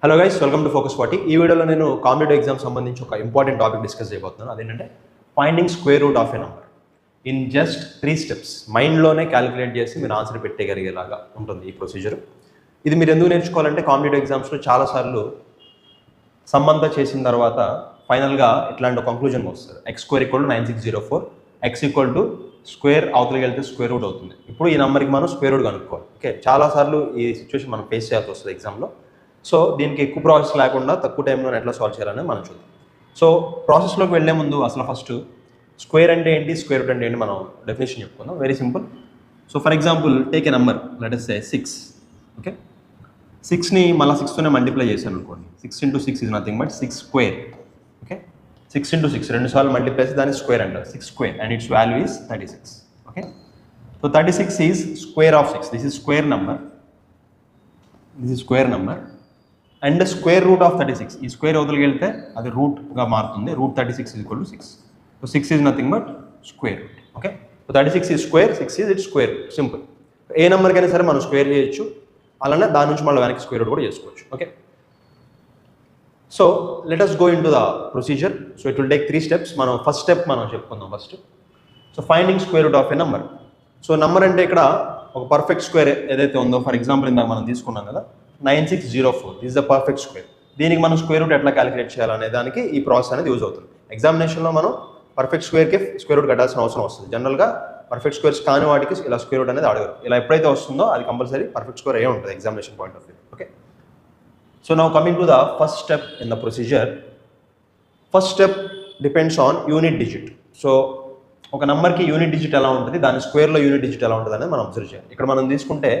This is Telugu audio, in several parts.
Hello guys, welcome to focus 40. ఈ వీడియోలో నేను కాంపిటేటివ్ ఎగ్జామ్ సంబంధించి ఒక ఇంపార్టెంట్ టాపిక్ డిస్కస్ చేయబోతున్నాను. అదేంటంటే finding square root of a number in just 3 steps. మైండ్లోనే క్యాలిక్యులేట్ చేసి మీరు ఆన్సర్ పెట్టగలిగేలాగా ఉంటుంది ఈ ప్రొసీజర్. ఇది మీరు ఎందుకు నేర్చుకోవాలంటే కాంపిటేటివ్ ఎగ్జామ్స్లో చాలాసార్లు సంబంధ చేసిన తర్వాత ఫైనల్గా ఇట్లాంటి కంక్లూజన్ వస్తుంది. x² = 9604, x = స్క్వేర్ అవతలకి వెళ్తే స్క్వేర్ రూట్ అవుతుంది. ఇప్పుడు ఈ నెంబర్కి మనం స్క్వేర్ రూట్ కనుక్కోవాలి. ఓకే, చాలాసార్లు ఈ సిచ్యువేషన్ మనం ఫేస్ చేయాల్సి వస్తుంది ఎగ్జామ్లో. సో దీనికి ఎక్కువ ప్రాసెస్ లేకుండా తక్కువ టైంలో ఎట్లా సాల్వ్ చేయాలని మనం చూద్దాం. సో ప్రాసెస్లోకి వెళ్ళే ముందు అసలు ఫస్ట్ స్క్వేర్ అంటే ఏంటి, స్క్వేర్ రూట్ అంటే ఏంటి మనం డెఫినేషన్ చెప్పుకుందాం. Very simple. So for example take a number, let us say 6. Okay, 6ని మళ్ళీ 6తోనే మల్టిప్లై చేశాను అనుకోండి. 6 × 6 is nothing but 6 square. Okay, 6 × 6 రెండు సార్లు మల్టిప్లై చేసి దాన్ని స్క్వేర్ అంటారు. 6 square and its value is 36. Okay, so 36 is square of 6. This is square number. This is square number. And square root of 36. ఈ స్క్వేర్ అవతలకి వెళ్తే అది రూట్గా మారుతుంది. Root 36 = 6. So 6 is nothing but square root. Okay, so 36 is square, 6 is its square root. Simple. ఏ నెంబర్కైనా సరే మనం స్క్వేర్ చేయొచ్చు, అలానే దాని నుంచి మళ్ళీ వెనక్కి స్క్వేర్ రూట్ కూడా చేసుకోవచ్చు. Okay, so let us go into the procedure. So it will take 3 steps. మనం ఫస్ట్ స్టెప్ మనం చెప్పుకుందాం first. So finding square root of a number. So number అంటే ఇక్కడ ఒక పర్ఫెక్ట్ స్క్వేర్ ఏదైతే ఉందో, ఫర్ ఎగ్జాంపుల్ ఇందాక మనం తీసుకున్నాం కదా 9604, దిస్ ద పర్ఫెక్ట్ స్క్వేర్. దీనికి మనం స్క్వేర్ రూట్ ఎట్లా క్యాలిక్యులేట్ చేయాలనే దానికి ఈ ప్రాసెస్ అనేది యూజ్ అవుతుంది. ఎగ్జామినేషన్లో మనం పర్ఫెక్ట్ స్క్వేర్కి స్క్వేర్ రూట్ కట్టాల్సిన అవసరం వస్తుంది. జనరల్గా పర్ఫెక్ట్ స్క్వేర్స్ కాని వాటికి ఇలా స్క్వేర్ రూట్ అనేది అడగరు. ఇలా ఎప్పుడైతే వస్తుందో అది కంపల్సరీ పర్ఫెక్ట్ స్క్వేర్ అయ్యే ఉంటుంది examination point of view. Okay, so now coming to the first step in the procedure. First step depends on unit digit. So ఒక నెంబర్కి యూనిట్ డిజిట్ ఎలా ఉంటుంది, దాని స్క్వేర్లో యూనిట్ డిజిట్ ఎలా ఉంటుంది అనేది మనం అబ్జర్వ్ చేయాలి. ఇక్కడ మనం తీసుకుంటే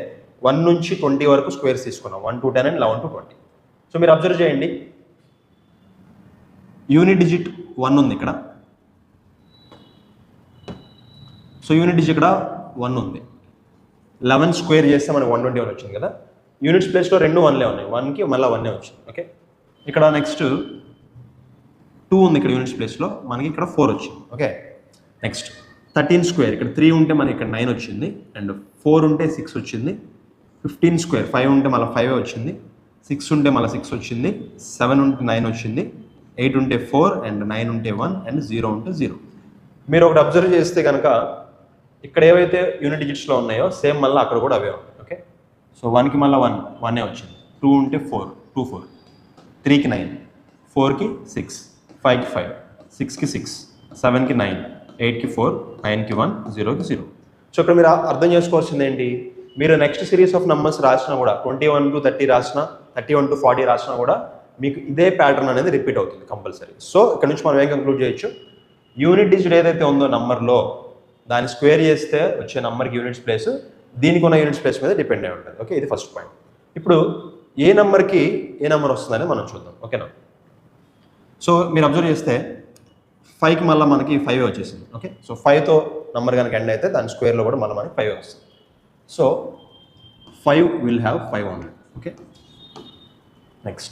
1 నుంచి 20 వరకు స్క్వేర్స్ తీసుకున్నాం. 1 to 10 and 11 to 20. సో మీరు అబ్జర్వ్ చేయండి, యూనిట్ డిజిట్ 1 ఉంది ఇక్కడ. సో యూనిట్ డిజిట్ ఇక్కడ 1 ఉంది. 11 స్క్వేర్ చేస్తే మనకి 121 వచ్చింది కదా. యూనిట్స్ ప్లేస్లో 2 1లే ఉన్నాయి. 1కి మళ్ళీ 1 వచ్చింది. ఓకే, ఇక్కడ నెక్స్ట్ 2 ఉంది ఇక్కడ యూనిట్స్ ప్లేస్లో, మనకి ఇక్కడ 4 వచ్చింది. ఓకే, నెక్స్ట్ 13 స్క్వేర్, ఇక్కడ 3 ఉంటే మనకి ఇక్కడ 9 వచ్చింది. అండ్ 4 ఉంటే 6 వచ్చింది. 15 స్క్వేర్, 5 ఉంటే మళ్ళీ 5 వచ్చింది. 6 ఉంటే మళ్ళీ 6 వచ్చింది. 7 ఉంటే 9 వచ్చింది. 8 ఉంటే 4 అండ్ 9 ఉంటే 1 అండ్ 0 ఉంటే 0. మీరు ఒకటి అబ్జర్వ్ చేస్తే కనుక ఇక్కడ ఏవైతే యూనిట్ డిజిట్స్లో ఉన్నాయో సేమ్ మళ్ళీ అక్కడ కూడా అవే ఉన్నాయి. ఓకే, సో 1కి మళ్ళీ 1 వచ్చింది. 2 ఉంటే 4, 2 4. 3కి 9, 4కి 6, 5కి 5, 6కి 6, 7కి 9, 8కి 4, 9కి 1, 0కి 0. సో ఇక్కడ మీరు అర్థం చేసుకోవాల్సింది ఏంటి, మీరు నెక్స్ట్ సిరీస్ ఆఫ్ నెంబర్స్ రాసినా కూడా 21 to 30 రాసినా, 31 to 40 రాసినా కూడా మీకు ఇదే ప్యాటర్న్ అనేది రిపీట్ అవుతుంది కంపల్సరీ. సో ఇక్కడ నుంచి మనం ఏం కంక్లూడ్ చేయొచ్చు, యూనిట్ డిజిట్ ఏదైతే ఉందో నెంబర్లో దాన్ని స్క్వేర్ చేస్తే వచ్చే నెంబర్కి యూనిట్స్ ప్లేస్ దీనికి ఉన్న యూనిట్స్ ప్లేస్ మీద డిపెండ్ అయి ఉంటుంది. ఓకే, ఇది ఫస్ట్ పాయింట్. ఇప్పుడు ఏ నెంబర్కి ఏ నెంబర్ వస్తుందని మనం చూద్దాం. ఓకేనా, సో మీరు అబ్జర్వ్ చేస్తే 5కి మళ్ళీ మనకి 5 వచ్చేసింది. ఓకే, సో 5తో నెంబర్ కనుక ఎండ్ అయితే దాని స్క్వేర్లో కూడా మళ్ళీ మనకి 5 వస్తుంది. So 5 will have 500. Okay, next,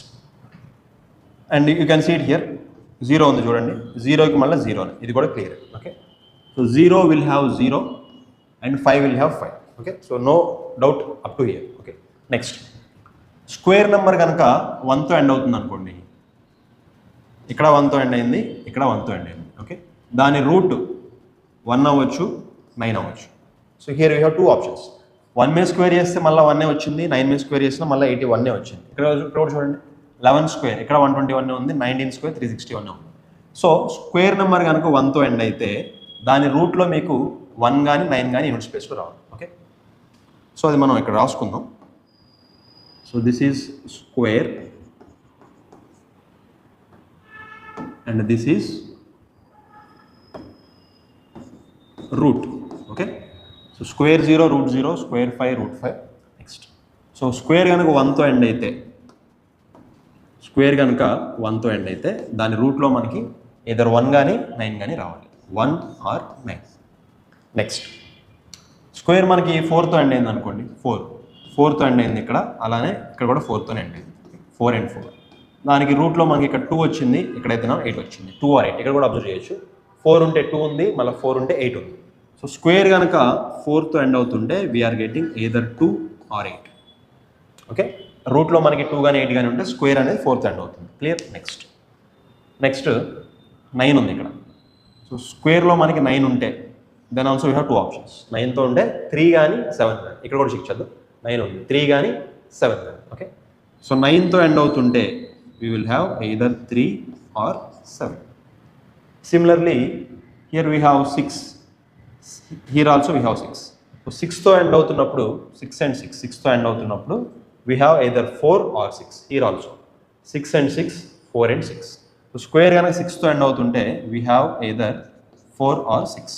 and you can see it here, 0 ఉంది చూడండి. 0కి మళ్ళీ 0, ఇది కూడా clear. Okay, so 0 will have 0 and 5 will have 5. Okay, so no doubt up to here. Okay, next square number కనుక 1తో ఎండ్ అవుతుంది అనుకోండి. ఇక్కడ 1తో ఎండ్ అయింది, ఇక్కడ 1తో ఎండ్ అయింది. ఓకే, దాని రూట్ 1 అవ్వచ్చు, 9 అవ్వచ్చు. So here you have 2 options. 1 మీద స్క్వేర్ చేస్తే మళ్ళీ 1 వచ్చింది. 9 మీద స్క్వేర్ చేసినా మళ్ళీ 81 వచ్చింది. ఇక్కడ చూడండి 11 స్క్వేర్, ఇక్కడ 121 ఉంది. 19 స్క్వేర్ 361 ఉంది. సో స్క్వేర్ నెంబర్ కనుక 1తో ఎండ్ అయితే దాని రూట్లో మీకు 1 కానీ 9 కానీ యూనిట్ స్పేస్లో రావాలి. ఓకే, సో అది మనం ఇక్కడ రాసుకుందాం. So this is square and this is root. Okay, so square 0 root 0, square 5 root 5. Next, so square కనుక 1తో ఎండ్ అయితే, స్క్వేర్ కనుక 1తో ఎండ్ అయితే దాని రూట్లో మనకి ఏదర్ 1 కానీ 9 కానీ రావాలి. 1 or 9. నెక్స్ట్ స్క్వేర్ మనకి 4తో ఎండ్ అయింది అనుకోండి. 4తో ఎండ్ అయింది ఇక్కడ, అలానే ఇక్కడ కూడా 4తో ఎండ్ అయింది. 4 and 4, దానికి రూట్లో మనకి ఇక్కడ 2 వచ్చింది, ఇక్కడైతే 8 వచ్చింది. 2 or 8 ఇక్కడ కూడా అబ్జర్వ్ చేయొచ్చు. 4 ఉంటే 2 ఉంది, మళ్ళీ 4 ఉంటే 8 ఉంది. సో స్క్వేర్ కనుక 4తో ఎండ్ అవుతుంటే we are getting either 2 or 8. Okay, రూట్లో మనకి 2 కానీ 8 కానీ ఉంటే స్క్వేర్ అనేది 4th ఎండ్ అవుతుంది. క్లియర్. నెక్స్ట్ 9 ఉంది ఇక్కడ. సో స్క్వేర్లో మనకి 9 ఉంటే then also we have 2 options. 9తో ఉంటే 3 కానీ 7 కానీ, ఇక్కడ కూడా చెక్ చేద్దాం. 9 ఉంది, 3 కానీ 7 కానీ. ఓకే, సో 9తో ఎండ్ అవుతుంటే we will have either 3 or 7. Similarly here we have 6, here also we have 6. So 6తో ఎండ్ అవుతున్నప్పుడు 6 and 6, 6తో ఎండ్ అవుతున్నప్పుడు we have either 4 or 6. Here also 6 and 6, 4 and 6. So square కనుక 6తో ఎండ్ అవుతుంటే we have either 4 or 6.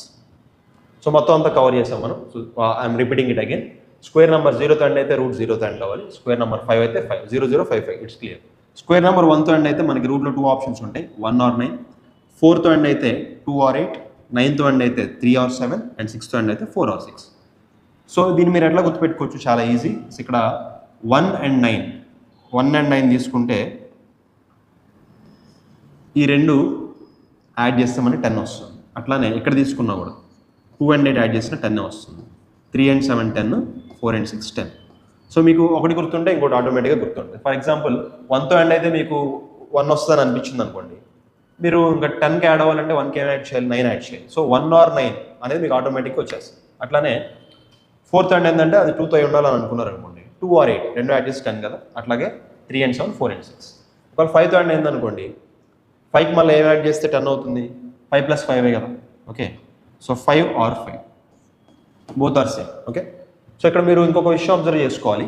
So మొత్తం అంతా కవర్ చేసాం మనం. So I'm repeating it again. Square number 0తో ఎండ్ అయితే రూట్ 0తో ఎండ్ అవ్వాలి. స్క్వేర్ నెంబర్ 5 అయితే 5, 0 0 5 5. It's clear. స్క్వేర్ నెంబర్ 1తో ఎండ్ అయితే మనకి రూట్లో 2 ఆప్షన్స్ ఉంటాయి, 1 or 9. 4తో ఎండ్ అయితే 2 or 8. 9తో ఎండ్ అయితే 3 or 7. అండ్ 6తో ఎండ్ అయితే 4 or 6. సో దీన్ని మీరు ఎట్లా గుర్తుపెట్టుకోవచ్చు? చాలా ఈజీ. ఇక్కడ 1 and 9 తీసుకుంటే ఈ రెండు యాడ్ చేస్తే మనకి 10 వస్తుంది. అట్లానే ఇక్కడ తీసుకున్నా కూడా 2 and 8 యాడ్ చేసిన 10 వస్తుంది. 3 and 7 10, 4 and 6 10. సో మీకు ఒకటి గుర్తుంటే ఇంకోటి ఆటోమేటిక్గా గుర్తుంటుంది. ఫర్ ఎగ్జాంపుల్ 1తో ఎండ్ అయితే మీకు 1 వస్తుందని అనిపించింది అనుకోండి, మీరు ఇంకా 10కి యాడ్ అవ్వాలంటే 1కి యాడ్ చేయాలి, 9 యాడ్ చేయాలి. సో 1 or 9 అనేది మీకు ఆటోమేటిక్గా వచ్చేస్తుంది. అట్లానే 4th ఎండ్ ఏంటంటే అది 2తో ఉండాలని అనుకున్నారు అనుకోండి, 2 or 8 రెండు యాడ్ చేసి 10 కదా. అట్లాగే 3 and 7, 4 and 6. ఒకవేళ 5తో ఎండ్ ఏందనుకోండి, 5కి మళ్ళీ ఏం యాడ్ చేస్తే 10 అవుతుంది, 5 + 5 కదా. Okay, so 5 or 5 both are same. Okay, so ఇక్కడ మీరు ఇంకొక విషయం అబ్జర్వ్ చేసుకోవాలి.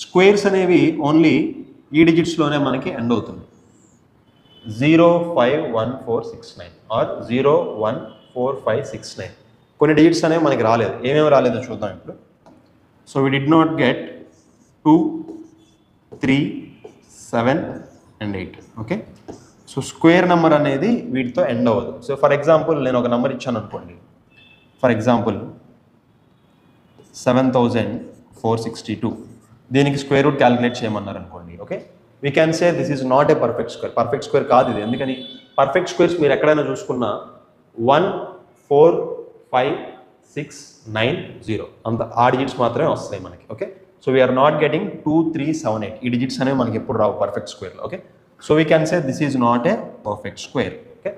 స్క్వేర్స్ అనేవి ఓన్లీ ఈ డిజిట్స్లోనే మనకి ఎండ్ అవుతుంది. 0 5 1 4 6 9 ఆర్ 0 1 4 5 6 9. కొన్ని డిజిట్స్ అనేవి మనకి రాలేదు. ఏమేమి రాలేదో చూద్దాం ఇప్పుడు. So we did not get 2 3 7 and 8. Okay, so square number అనేది వీటితో ఎండ్ అవ్వదు. సో ఫర్ ఎగ్జాంపుల్ నేను ఒక నెంబర్ ఇచ్చాను అనుకోండి, ఫర్ ఎగ్జాంపుల్ 7462. దీనికి స్క్వేర్ రూట్ క్యాలిక్యులేట్ చేయమన్నారు అనుకోండి. Okay, we can say this is not a perfect square. Perfect square కాదు ఇది. ఎందుకని? పర్ఫెక్ట్ స్క్వేర్స్ మీరు ఎక్కడైనా చూసుకున్నా 1 4 5 6 9 0 అంత ఆ డిజిట్స్ మాత్రమే వస్తాయి మనకి. Okay, so we're not getting 2 3 7 8. ఈ డిజిట్స్ అనేవి మనకి ఎప్పుడు రావు పర్ఫెక్ట్ స్క్వేర్లో. Okay, so we can say this is not a perfect square. Okay,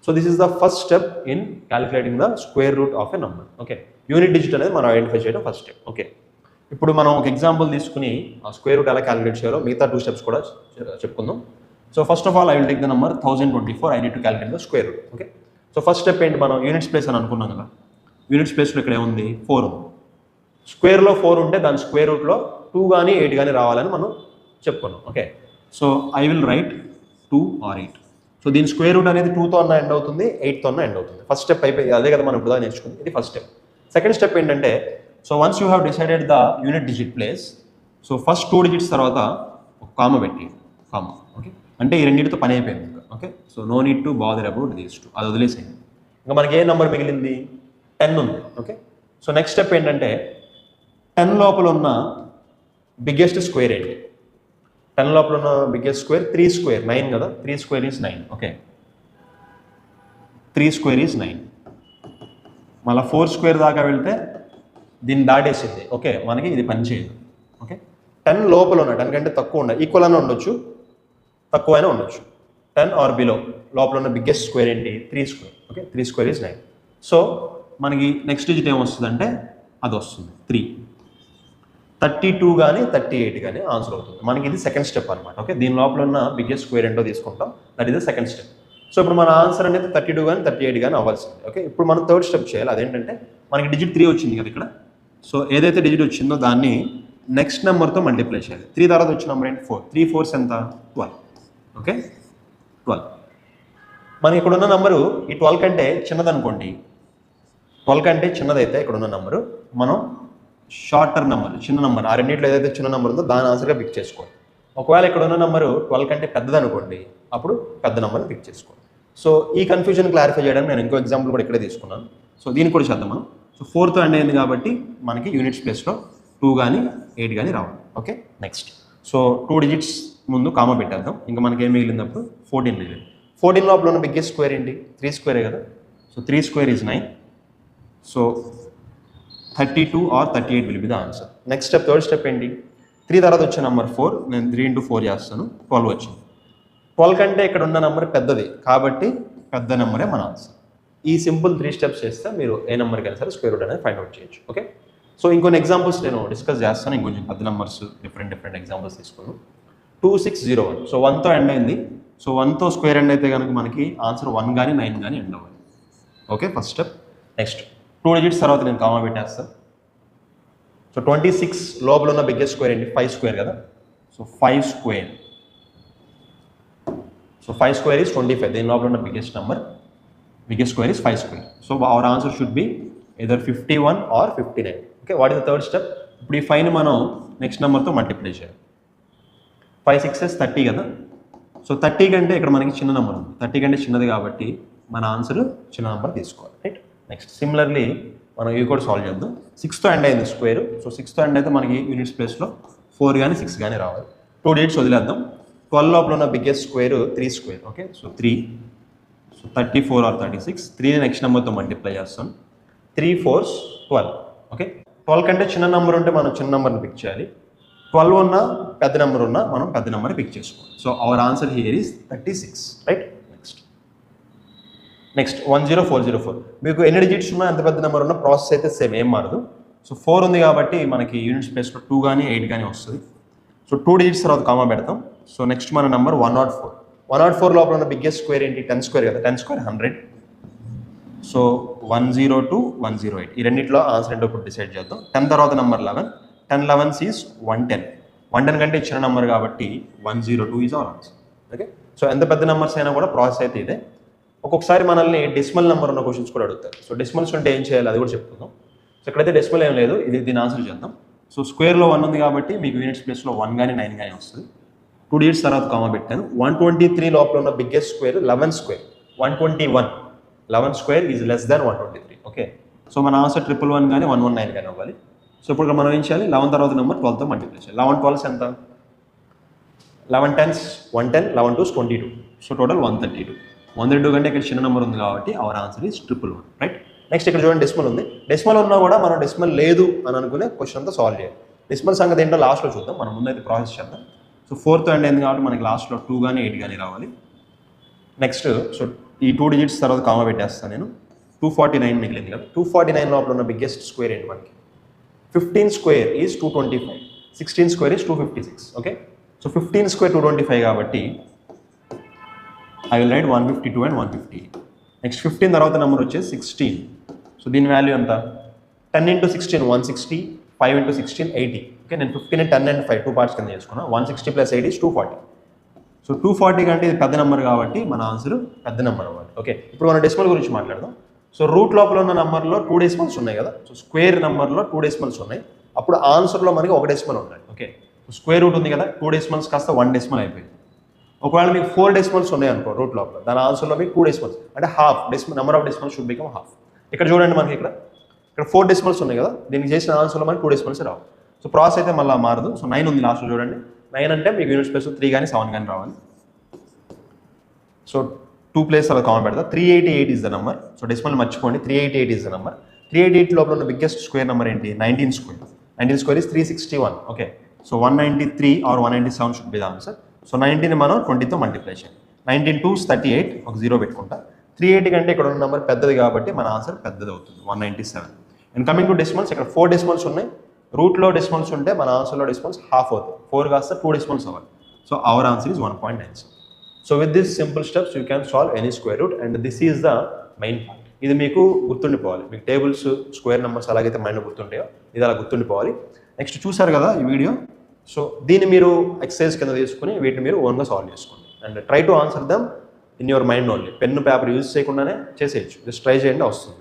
so this is the first step in calculating the square root of a number. Okay, unit digit అనేది మనం ఐడెంటిఫై చేయడం ఫస్ట్ స్టెప్. ఓకే, ఇప్పుడు మనం ఒక ఎగ్జాంపుల్ తీసుకుని ఆ స్క్వేర్ రూట్ ఎలా క్యాలిక్యులేట్ చేయాలో మిగతా 2 స్టెప్స్ కూడా చెప్పుకుందాం. So first of all I will take the number 1024. I need to calculate the square root. Okay, so first step ఏంటి? మనం యూనిట్స్ ప్లేస్ అని అనుకున్నాం కదా. యూనిట్స్ ప్లేస్లో ఇక్కడ ఏముంది? 4 ఉంది. స్క్వేర్లో 4 ఉంటే దాని స్క్వేర్ రూట్లో 2 కానీ 8 కానీ రావాలని మనం చెప్పుకున్నాం. Okay, so I will write 2 or 8. So దీని స్క్వేర్ రూట్ అనేది 2తో అన్న ఎండ్ అవుతుంది, 8తో అన్న ఎండ్ అవుతుంది. ఫస్ట్ స్టెప్ అయిపోయి అదే కదా మనం ఇప్పుడు నేర్చుకుంది. ఇది ఫస్ట్ స్టెప్. సెకండ్ స్టెప్ ఏంటంటే, so once you have decided the unit digit place, so first 2 digits తర్వాత ఒక కామ పెట్టి కామ. ఓకే, అంటే ఈ రెండింటితో పని అయిపోయింది ఇంకా. Okay, so no need to bother about these 2. అది వదిలేసేయండి. ఇంకా మనకి ఏ నెంబర్ మిగిలింది? 10 ఉంది. ఓకే, సో నెక్స్ట్ స్టెప్ ఏంటంటే 10 లోపల ఉన్న బిగ్గెస్ట్ స్క్వేర్ ఏంటి? 10 లోపల ఉన్న బిగ్గెస్ట్ స్క్వేర్ 3 స్క్వేర్ 9 కదా. 3 square is 9. Okay, 3 square is 9. మళ్ళీ 4 స్క్వేర్ దాకా వెళ్తే దీన్ని దాటేసింది. ఓకే, మనకి ఇది పని చేయదు. ఓకే, 10 లోపల ఉన్న 10 కంటే తక్కువ ఉండాలి, ఈక్వల్ అయినా ఉండొచ్చు, తక్కువ అయినా ఉండొచ్చు. 10 or బిలో లోపల ఉన్న బిగ్గెస్ట్ స్క్వేర్ ఏంటి? 3 square. Okay, 3 square is 9. So మనకి నెక్స్ట్ డిజిట్ ఏమొస్తుందంటే అది వస్తుంది 3. 32 కానీ 38 కానీ ఆన్సర్ అవుతుంది మనకి. ఇది సెకండ్ స్టెప్ అనమాట. ఓకే, దీని లోపల ఉన్న బిగ్గెస్ట్ స్క్వేర్ ఏంటో తీసుకుంటాం. That is the second step. So ఇప్పుడు మన ఆన్సర్ అనేది 32 కానీ 38 కానీ అవ్వాల్సింది. ఓకే, ఇప్పుడు మనం థర్డ్ స్టెప్ చేయాలి. అదేంటంటే మనకి డిజిట్ 3 వచ్చింది కదా ఇక్కడ. సో ఏదైతే డిజిట్ వచ్చిందో దాన్ని నెక్స్ట్ నెంబర్తో మల్టిప్లై చేయాలి. 3 తర్వాత వచ్చిన నెంబర్ ఏంటి? 4. 3 4s ఎంత? 12. ఓకే, 12. మనకి ఇక్కడ ఉన్న నెంబరు ఈ 12 కంటే చిన్నదనుకోండి. 12 కంటే చిన్నదైతే ఇక్కడ ఉన్న నెంబరు మనం షార్టర్ నెంబర్, చిన్న నెంబర్, ఆ రెండింటిలో ఏదైతే చిన్న నెంబర్ ఉందో దాని ఆన్సర్గా పిక్ చేసుకోవాలి. ఒకవేళ ఇక్కడ ఉన్న నెంబరు 12 కంటే పెద్దదనుకోండి, అప్పుడు పెద్ద నెంబర్ని పిక్ చేసుకోవాలి. సో ఈ కన్ఫ్యూజన్ క్లారిఫై చేయడానికి నేను ఇంకో ఎగ్జాంపుల్ కూడా ఇక్కడే తీసుకున్నాను. సో దీన్ని కూడా చేద్దాం మనం. సో 4తో ఎండ్ అయింది కాబట్టి మనకి యూనిట్స్ ప్లేస్లో 2 కానీ 8 కానీ రావాలి. ఓకే, నెక్స్ట్ సో 2 డిజిట్స్ ముందు కామ పెట్టేద్దాం. ఇంకా మనకి ఏం మిగిలినప్పుడు 14 మిగిలింది. 14 లోపల ఉన్న బిగ్గెస్ట్ స్క్వేర్ ఏంటి? 3 స్క్వేరే కదా. So 3 square is 9. So 32 or 38 will be the answer. Next step, third step ఏంటి? 3 తర్వాత వచ్చే నెంబర్ 4, నేను 3 into 4 చేస్తాను, 12 వచ్చింది. 12 కంటే ఇక్కడ ఉన్న నెంబర్ పెద్దది కాబట్టి పెద్ద నెంబరే మన ఆన్సర్. ఈ సింపుల్ 3 స్టెప్స్ చేస్తే మీరు ఏ నెంబర్కైనా సరే స్క్వేర్ రూట్ అనేది ఫైండ్ అవుట్ చేయొచ్చు. ఓకే, సో ఇంకొన్ని ఎగ్జాంపుల్స్ నేను డిస్కస్ చేస్తాను, ఇంకొంచెం పెద్ద నెంబర్స్ డిఫరెంట్ ఎగ్జాంపుల్స్ తీసుకున్నాను. 2601, సో 1తో ఎండ్ అయింది. సో 1తో స్క్వేర్ ఎండ్ అయితే కనుక మనకి ఆన్సర్ 1 కానీ 9 కానీ ఎండ్ అవ్వాలి. Okay, first step. Next 2 digits తర్వాత నేను కామా పెట్టేస్తాను. సో 26 లోపల ఉన్న బిగ్గెస్ట్ స్క్వేర్ ఏంటి? 5 స్క్వేర్ కదా. So 5 square, so 5 square is 25. దీని లోపల ఉన్న biggest square is 5 square. So our answer should be either 51 or 59. Okay, what is the third step? ఇప్పుడు ఈ 5ని మనం నెక్స్ట్ నెంబర్తో మల్టిప్లై చేయాలి. 5 6 30 కదా. సో 30 కంటే ఇక్కడ మనకి చిన్న నెంబర్ ఉంది, 30 కంటే చిన్నది కాబట్టి మన ఆన్సర్ చిన్న నెంబర్ తీసుకోవాలి. రైట్. నెక్స్ట్ సిమిలర్లీ మనం ఇవి కూడా సాల్వ్ చేద్దాం. 6తో ఎండ్ అయింది స్క్వేర్. సో 6తో ఎండ్ అయితే మనకి యూనిట్స్ ప్లేస్లో 4 కానీ 6 కానీ రావాలి. 2 digits వదిలేద్దాం. 12 లోపల ఉన్న biggest square 3 square. Okay, so 3, so 34 or 36. 3ని నెక్స్ట్ నెంబర్తో మల్టిప్లై చేస్తాం. 3 4s 12. ఓకే, 12 కంటే చిన్న నెంబర్ ఉంటే మనం చిన్న నెంబర్ని పిక్ చేయాలి. 12 ఉన్న పెద్ద నెంబర్ ఉన్నా మనం పెద్ద నెంబర్ని పిక్ చేసుకోవాలి. So our answer here is 36. Right. Next 10404. మీకు ఎన్ని డిజిట్స్ ఉన్నా ఎంత పెద్ద నెంబర్ ఉన్నా ప్రాసెస్ అయితే సేమ్, ఏం మారదు. సో 4 ఉంది కాబట్టి మనకి యూనిట్స్ ప్లేస్లో 2 కానీ 8 కానీ వస్తుంది. సో 2 digits తర్వాత కామా పెడతాం. సో నెక్స్ట్ మన నెంబర్ 104. 104 లోపల ఉన్న బిగ్గెస్ట్ స్క్వేర్ ఏంటి? 10 స్క్వేర్ కదా. 10 స్క్వేర్ 100. సో 102 108. ఈ రెండింటిలో ఆన్సర్ ఏంటో ఇప్పుడు డిసైడ్ చేద్దాం. 10 తర్వాత నెంబర్ 11. 10 11s is 110. 110 కంటే ఇచ్చిన నెంబర్ కాబట్టి 102 is our answer. Okay, so ఎంత పెద్ద నెంబర్స్ అయినా కూడా ప్రాసెస్ అయితే ఇదే. ఒక్కొక్కసారి మనల్ని డెసిమల్ నెంబర్ ఉన్న క్వశ్చన్స్ కూడా అడుగుతారు. సో డెసిమల్స్ ఉంటే ఏం చేయాలి అది కూడా చెప్పుకుందాం. సో ఇక్కడైతే డెసిమల్ ఏం లేదు, దీని ఆన్సర్ చేద్దాం. సో స్క్వేర్లో 1 ఉంది కాబట్టి మీకు యూనిట్స్ ప్లేస్లో 1 కానీ 9 కానీ వస్తుంది. 2 digits తర్వాత కామా పెట్టాను. 123 లోపల ఉన్న biggest square 11 square. 121. 11 square is less than 123. Okay, so మన ఆన్సర్ 111 కానీ 119 కానీ అవ్వాలి. సో ఇప్పుడు మనం ఏం చేయాలి? 11 తర్వాత నెంబర్ 12తో మల్టిప్లై చేయాలి. 11 12s ఎంత? 11 10s 110, 11 2s 22. So total 132. 132 కంటే ఇక్కడ చిన్న నెంబర్ ఉంది కాబట్టి our answer is 111. Right. Next ఇక్కడ చూడండి డెసిమల్ ఉంది. డెసిమల్ ఉన్నా కూడా మనం డెసిమల్ లేదు అని అనుకునే క్వశ్చన్ అంతా సాల్వ్ చేయాలి. డెసిమల్ సంగతి ఏంటో లాస్ట్లో చూద్దాం, మనం ముందైతే ప్రాసెస్ చేద్దాం. సో 4తో ఎండ్ అయింది కాబట్టి మనకి లాస్ట్లో 2 కానీ 8 కానీ రావాలి. నెక్స్ట్ సో ఈ 2 digits తర్వాత కామా పెట్టేస్తాను నేను. 249 మిగిలింది కదా. 249 లోపల ఉన్న బిగ్గెస్ట్ స్క్వేర్ ఏంటి మనకి? 15 square is 225. 16 square is 256. Okay, so 15 square 225 కాబట్టి I will write 152 and 150. Next 15 తర్వాత నెంబర్ వచ్చేసి 16. సో దీని వాల్యూ ఎంత? 10 into 16 160, 5 into 16 80. ఓకే, నేను 15 10 and 5 2 parts కింద చేసుకున్నాను. 160 + 8 is 240. సో 240 కంటే ఇది పెద్ద నెంబర్ కాబట్టి మన ఆన్సర్ పెద్ద నెంబర్ అవ్వాలి. ఓకే, ఇప్పుడు మనం డెసిమల్ గురించి మాట్లాడదాం. సో రూట్ లోపల ఉన్న నెంబర్లో 2 decimals ఉన్నాయి కదా. సో స్క్వేర్ నెంబర్లో 2 decimals ఉన్నాయి. అప్పుడు ఆన్సర్లో మనకి 1 decimal ఉండాలి. ఓకే, స్క్వేర్ రూట్ ఉంది కదా, 2 decimals కాస్త 1 decimal అయిపోయింది. ఒకవేళ మీకు 4 decimals ఉన్నాయి అనుకో రూట్ లోపల, దాని ఆన్సర్లో మీకు 2 decimals అంటే half number of decimals should become half. ఇక్కడ చూడండి మనకి ఇక్కడ 4 decimals ఉన్నాయి కదా, దీనికి చేసిన ఆన్సర్లో మనకి 2 decimals రావు. సో ప్రాసెస్ అయితే మళ్ళీ మారదు. సో 9 ఉంది లాస్ట్లో చూడండి. 9 అంటే మీకు యూనిట్స్ ప్లేస్ 3 కానీ 7 కానీ రావాలి. సో 2 ప్లేస్ అలా కామన్ పెడతా. 388 is the number. So decimal మర్చిపోండి, 388 ఈజ్ ద నెంబర్. 388 లోపల ఉన్న బిగ్గెస్ట్ స్క్వేర్ నెంబర్ ఏంటి? 19 square. 19 square is 361. Okay, so 193 or 197 should be the answer. So 19ని మనం 20తో మల్టిప్లై చేయాలి. 19 2s 38, ఒక 0 పెట్టుకుంటా. 380 కంటే ఇక్కడ ఉన్న నెంబర్ పెద్దది కాబట్టి మన ఆన్సర్ పెద్దది అవుతుంది, 197. అండ్ కమింగ్ టు డెసిమల్స్, ఇక్కడ 4 decimals ఉన్నాయి. రూట్లో డెసిమల్స్ ఉంటే మన ఆన్సర్లో డెసిమల్స్ హాఫ్ అవుతుంది. 4 కాస్త 2 decimals అవ్వాలి. So our answer is 1.97. So with this simple steps you can solve any square root and this is the main part. ఇది మీకు గుర్తుండిపోవాలి. మీకు టేబుల్స్ స్క్వేర్ నెంబర్స్ అలాగైతే మైండ్ గుర్తుంటాయో ఇది అలా గుర్తుండిపోవాలి. నెక్స్ట్ చూసారు కదా ఈ వీడియో. సో దీన్ని మీరు ఎక్సర్సైజ్ కింద తీసుకుని వీటిని మీరు ఓన్గా సాల్వ్ చేసుకోండి and try to answer them in your mind only. Pen paper use చేయకుండానే చేసేయచ్చు. జస్ట్ ట్రై చేయండి, వస్తుంది.